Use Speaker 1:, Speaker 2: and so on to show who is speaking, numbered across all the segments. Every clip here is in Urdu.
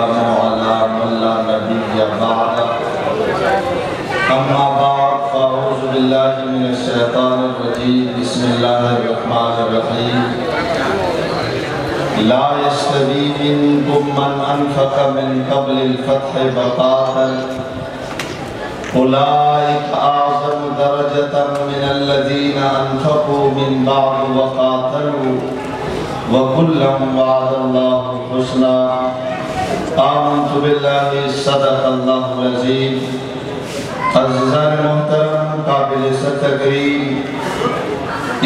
Speaker 1: والسلام على من لا نبي بعده أما بعد فأعوذ بالله من الشيطان الرجيم بسم الله الرحمن الرحيم لا يستوي منكم من أنفق من قبل الفتح وقاتل أولئك أعظم درجة من الذين أنفقوا من بعد وقاتلوا وكلا وعد الله الحسنى آمنت بالله صدق الله العظيم عزیزان محترم قابل تکریم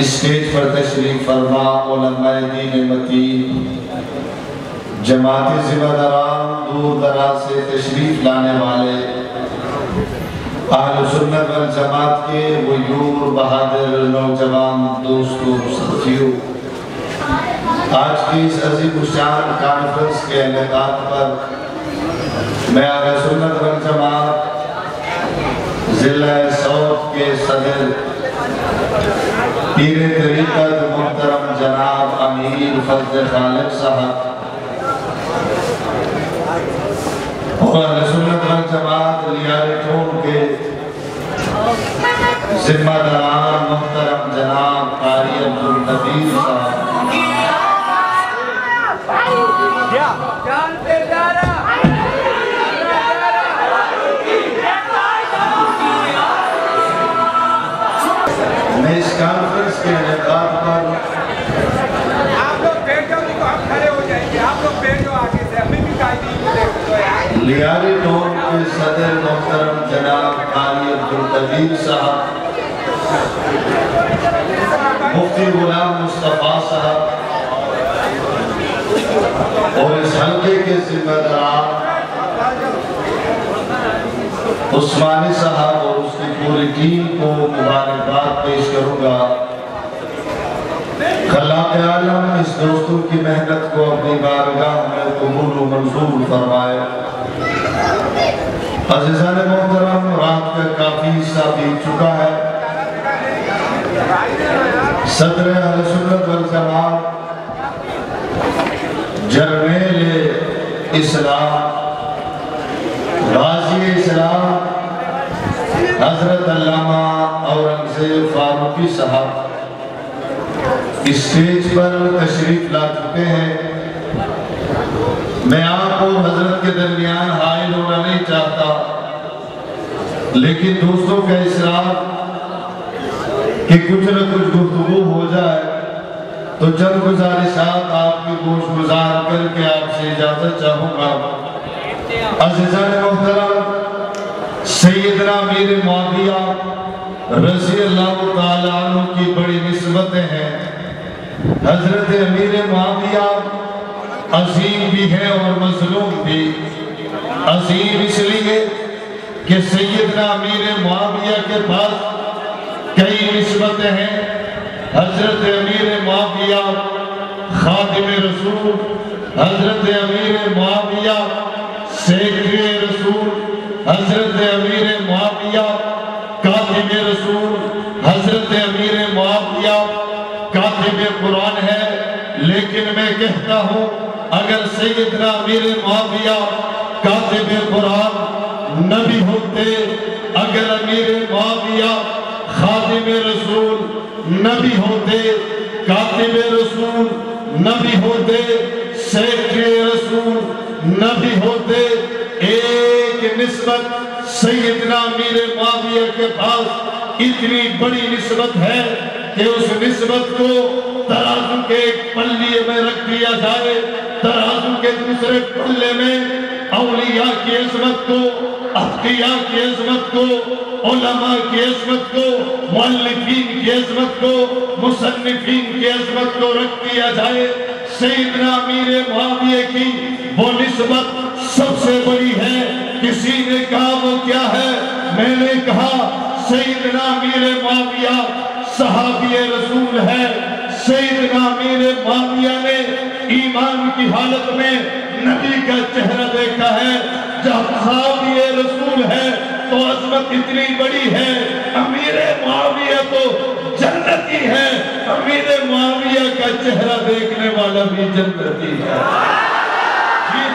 Speaker 1: اسٹیج پر تشریف فرما علماء دین متین جماعت ذمہ داران دور دراز سے تشریف لانے والے اہل سنت والجماعت کے غیور بہادر نوجوان دوستوں ساتھیوں، آج کی اس عظیم الشان کانفرنس کے انعقاد پر میں اہل سنت والجماعت ضلع سوات کے صدر پیر طریقت محترم جناب امیر فضل خالق صاحب اور اہل سنت والجماعت لیاری ٹون کے ذمہ داران محترم جناب قاری عبدالنبیر صاحب، میں اس کانفرنس کے انعقاد پر
Speaker 2: آپ لوگ بیٹھو نہیں تو ہم کھڑے ہو جائیں گے، آپ لوگ بیٹھو آگے سے، ہمیں بھی قائدین کو دیکھو تو یار
Speaker 1: لیاری ٹون کے صدر محترم جناب قاری عبدالنبیر صاحب، مفتی غلام مصطفیٰ صاحب اور اس حلقے کے ذمہ داران عثمانی صاحب اور اس کی پوری ٹیم کو مبارکباد پیش کروں گا۔ خلاق عالم اس دوستوں کی محنت کو اپنی بارگاہ میں قبول و منظور فرمائے۔ عزیزان محترم، رات کا کافی حصہ بیت چکا ہے۔ صدر اہل سنت والجماعت جرنیل اسلام غازی اسلام حضرت علامہ اورنگزیب فاروقی صاحب اسٹیج پر تشریف لا چکے ہیں۔ میں آپ کو حضرت کے درمیان حائل ہونا نہیں چاہتا، لیکن دوستوں کا اصرار کہ کچھ نہ کچھ گفتگو ہو جائے تو چند گزارشات آپ کی گوش گزار کر کے آپ سے اجازت چاہوں گا۔ عزیزان محترم، سیدنا امیر معاویہ رضی اللہ تعالیٰ عنہ کی بڑی نسبتیں ہیں۔ حضرت امیر معاویہ عظیم بھی ہے اور مظلوم بھی۔ عظیم اس لیے کہ سیدنا امیر معاویہ کے پاس کئی نسبتیں ہیں۔ حضرت امیر معاویہ خادم رسول، حضرت امیر معاویہ سیکرے رسول، حضرت امیر معاویہ کاتب رسول، حضرت امیر معاویہ کاتب قرآن ہے۔ لیکن میں کہتا ہوں اگر سیدنا امیر معاویہ کاتب قرآن نہ بھی ہوتے، اگر امیر معاویہ خادم رسول نہ بھی ہوتے، کاتب رسول نہ بھی ہوتے، سیکرے رسول نہ بھی ہوتے، ایک نسبت سیدنا امیر معاویہ کے پاس اتنی بڑی نسبت ہے کہ اس نسبت کو ترازو کے ایک پلے میں رکھ دیا جائے، ترازو کے دوسرے پلے میں اولیاء کی عظمت کو، اتقیاء کی عظمت کو، علماء کی عظمت کو، مؤلفین کی عظمت کو، مصنفین کی عظمت کو رکھ دیا جائے۔ سیدنا امیر معاویہ کی وہ نسبت سب سے بڑی ہے۔ کسی نے کہا وہ کیا ہے؟ میں نے کہا سیدنا امیر معاویہ صحابی رسول ہے۔ سیدنا امیر معاویہ نے ایمان کی حالت میں نبی کا چہرہ دیکھا ہے۔ جب صحابی رسول ہے تو عظمت اتنی بڑی ہے۔ امیر معاویہ تو جنتی ہے، امیر معاویہ کا چہرہ دیکھنے والا بھی جنتی ہے۔ جی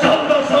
Speaker 1: 1400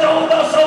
Speaker 1: 1400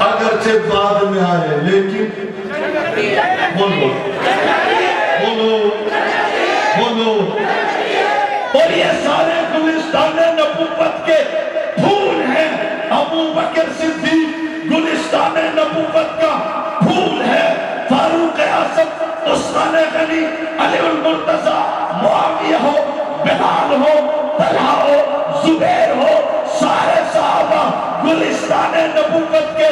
Speaker 1: اگرچہ بعد میں آئے لیکن بولو بولو بولو، اور یہ سارے گلستان نبوت کے پھول ہیں۔ ابو بکر صدیق گلستان نبوت کا پھول ہے، فاروق اعظم، عثمان غنی، علی المرتضی، معاویہ ہو، بلال ہو، طلحہ ہو، زبیر ہو، سارے صحابہ گلستان نبوت کے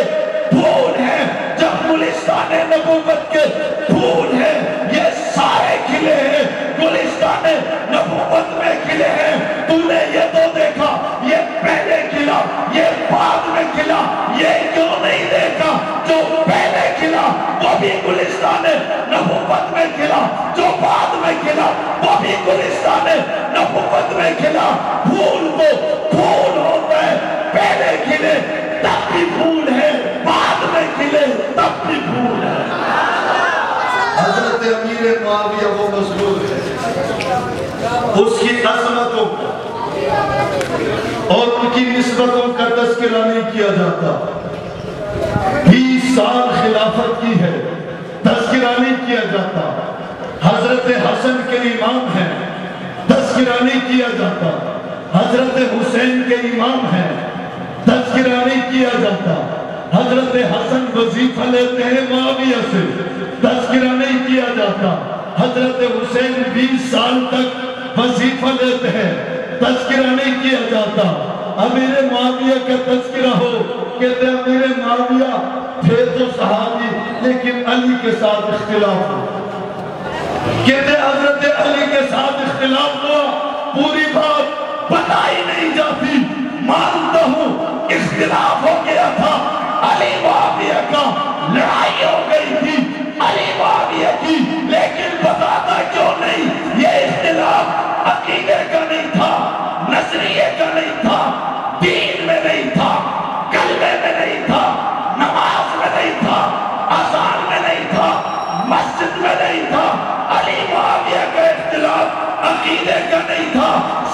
Speaker 1: پھول ہیں۔ جب گلستان نبوت کے پھول ہیں، یہ سارے کھلے ہیں، گلستان نبوت میں کھلے ہیں۔ تو نے یہ تو دیکھا یہ پہلے کھلا، یہ بعد میں کھلا، یہ کیوں نہیں دیکھا جو پہلے کھلا وہ بھی گلستان نبوت میں کھلا، جو بعد میں کھلا وہ بھی گلستان نبوت میں کھلا۔ پھول تو پھول ہوتا ہے، پہلے کھلے تب بھی پھول ہے، بعد میں کھلے تب بھی پھول ہے۔ حضرت امیر معاویہ وہ مظلوم ہے، اس کی عظمتوں اور ان کی نسبتوں کا تذکرہ نہیں کیا جاتا۔ 20 سال خلافت کی ہے، تذکرہ نہیں کیا جاتا۔ حضرت حسن کے امام ہیں، تذکرہ نہیں کیا جاتا۔ حضرت حسین کے امام ہیں، تذکرہ نہیں کیا جاتا۔ حضرت حسن وظیفہ لیتے ہیں معاویہ سے، تذکرہ نہیں کیا جاتا۔ حضرت حسین 20 سال تک وظیفہ لیتے ہیں، تذکرہ نہیں کیا جاتا۔ امیر معاویہ کا تذکرہ ہو، کہتے ہیں امیر معاویہ تھے تو صحابی لیکن علی کے ساتھ اختلاف ہو، کہتے ہیں حضرت علی کے ساتھ اختلاف ہوا، پوری بات بتائی نہیں جاتی۔ مانتا ہوں اختلاف ہو گیا تھا، علی معاویہ کا لڑائی ہو گئی تھی علی معاویہ کی، لیکن بتاتا کیوں نہیں؟ یہ اختلاف عقیدے کا نہیں تھا، نظریے کا نہیں تھا، دین میں نہیں تھا، کلمے میں نہیں تھا، نماز میں نہیں تھا، اذان میں نہیں تھا، مسجد میں نہیں تھا۔ علی معاویہ کا اختلاف عقیدے کا نہیں تھا،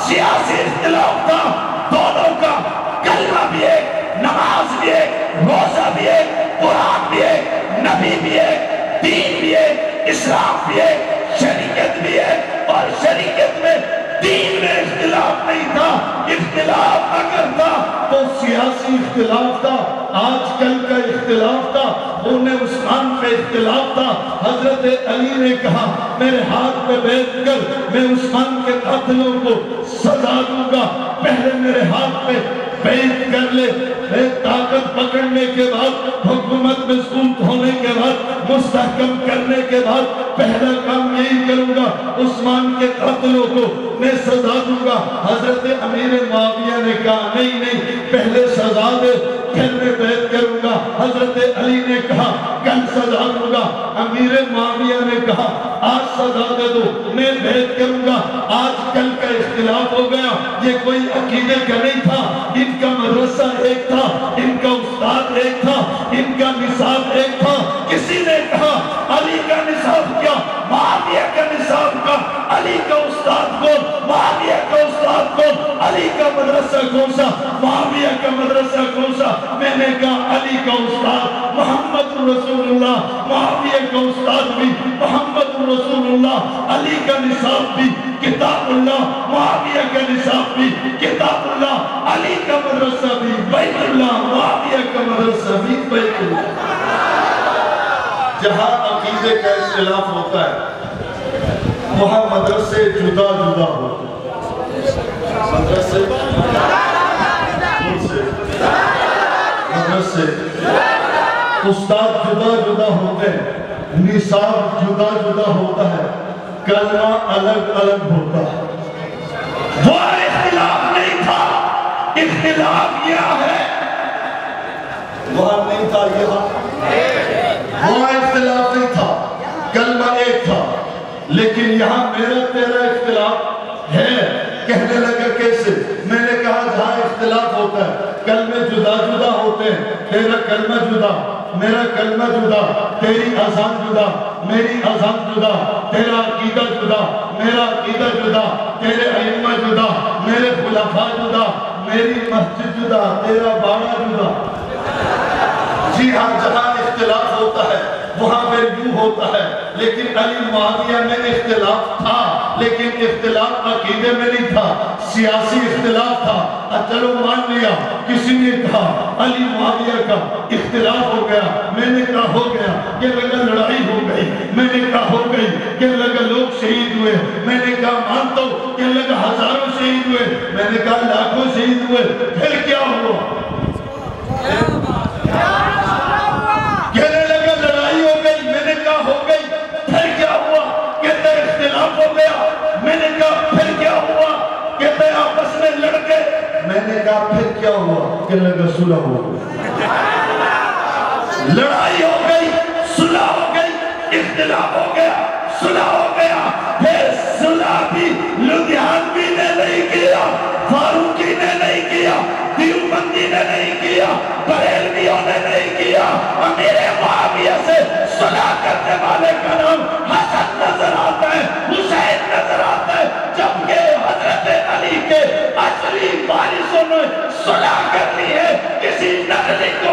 Speaker 1: سیاسی اختلاف تھا۔ دونوں کا کلمہ بھی ایک، نماز بھی ایک، روزہ بھی ایک، قرآن بھی ایک، نبی بھی ایک، دین بھی ایک، اسلام بھی ایک، شریعت بھی ایک، اور شریعت میں دین میں اختلاف نہیں تھا۔ اختلاف اگر تھا تو سیاسی اختلاف تھا، آج کل کا اختلاف تھا، انہیں عثمان پہ اختلاف تھا۔ حضرت علی نے کہا میرے ہاتھ پہ بیٹھ کر میں عثمان کے قاتلوں کو سزا دوں گا، پہلے میرے ہاتھ پہ بیعت کر لے، میں طاقت پکڑنے کے بعد، حکومت مضبوط ہونے کے بعد، مستحکم کرنے کے بعد پہلا کام یہی کروں گا، عثمان کے قاتلوں کو میں سزا دوں گا۔ حضرت امیر معاویہ نے کہا نہیں نہیں، پہلے سزا دے پھر میں بیعت کروں گا۔ حضرت علی نے کہا کل سزا دوں گا۔ امیر معاویہ نے کہا آج سزا دے دو میں بیعت کروں گا۔ آج کل کا اختلاف ہو گیا، یہ کوئی عقیدے کا نہیں تھا، ان کا مدرسہ ایک تھا، ان کا استاد ایک تھا، ان کا نصاب ایک تھا۔ کسی نے کہا علی کا نصاب کیا، معاویہ کا نصاب کا، علی کا استاد کون، معاویہ کا استاد کون، علی کا مدرسہ کون سا، معاویہ کا مدرسہ کون سا؟ میں نے کہا علی کا استاد محمد رسول اللہ، معاویہ کا استاد بھی محمد رسول اللہ، علی کا نصاب بھی کتاب اللہ، معاویہ کا نصاب بھی کتاب اللہ، علی کا مدرسہ بھی بیت اللہ، معاویہ کا مدرسہ بھی بیت اللہ۔ جہاں عقیدے کا اختلاف ہوتا ہے وہاں مدرسے جدا جدا ہوتے ہیں، مدرسے استاد جدا جدا ہوتے ہیں، نصاب جدا جدا ہوتا ہے، کلمہ الگ الگ ہوتا ہے۔ وہ اختلاف نہیں تھا، اختلاف یہ ہے، وہاں نہیں تھا یہاں، وہاں اختلاف نہیں تھا، کلمہ ایک تھا، لیکن یہاں میرا تیرا اختلاف ہے۔ کہنے لگا کیسے؟ میں نے کہا جہاں اختلاف ہوتا ہے کلمے جدا جدا ہوتے ہیں، تیرا کلمہ جدا، میرا کلمہ جدا، تیری اذان جدا، میری اذان جدا، تیرا عقیدہ جدا، میرا عقیدہ جدا، تیرے ائمہ جدا، میرے خلفاء جدا، میری مسجد جدا، تیرا باڑہ جدا۔ جی ہاں جہاں اختلاف ہوتا ہے وہاں پہ یوں ہوتا ہے، لیکن علی معاویہ میں اختلاف تھا، لیکن اختلاف عقیدے میں نہیں تھا، سیاسی اختلاف تھا۔ چلو مان لیا کسی نے کہا علی معاویہ کا اختلاف ہو گیا، میں نے کہا ہو گیا، کہ لگا لڑائی ہو گئی، میں نے کہا ہو گئی، کہ لگا لوگ شہید ہوئے، میں نے کہا مانتا ہوں، کہ لگا ہزاروں شہید ہوئے، میں نے کہا لاکھوں شہید ہوئے، پھر کیا ہوا؟ کہنے لگا لڑائی ہو گئی، میں نے کہا ہو گئی، پھر کیا ہوا؟ کہتے اختلاف ہو گیا، میں نے کہا پھر کیا ہوا؟ کہتے آپس میں لڑ گئے، میں نے کہا پھر کیا ہوا؟ کہ لگا صلح ہو گئی، لڑائی ہو گئی، صلح ہو گئی، اختلاف ہو گیا، صلح ہو گیا، پھر صلح بھی لدھیانوی نے نہیں کیا، فاروقی نے نہیں کیا، دیوبندی نے نہیں کیا، بریلویوں نے نہیں کیا، امیر معاویہ سے صلح کرنے والے کا نام حسن نظر آتا ہے، حسین نظر آتا ہے، جبکہ حضرت علی کے اصلی وارثوں نے صلح کرنی ہے، کسی نقلی کو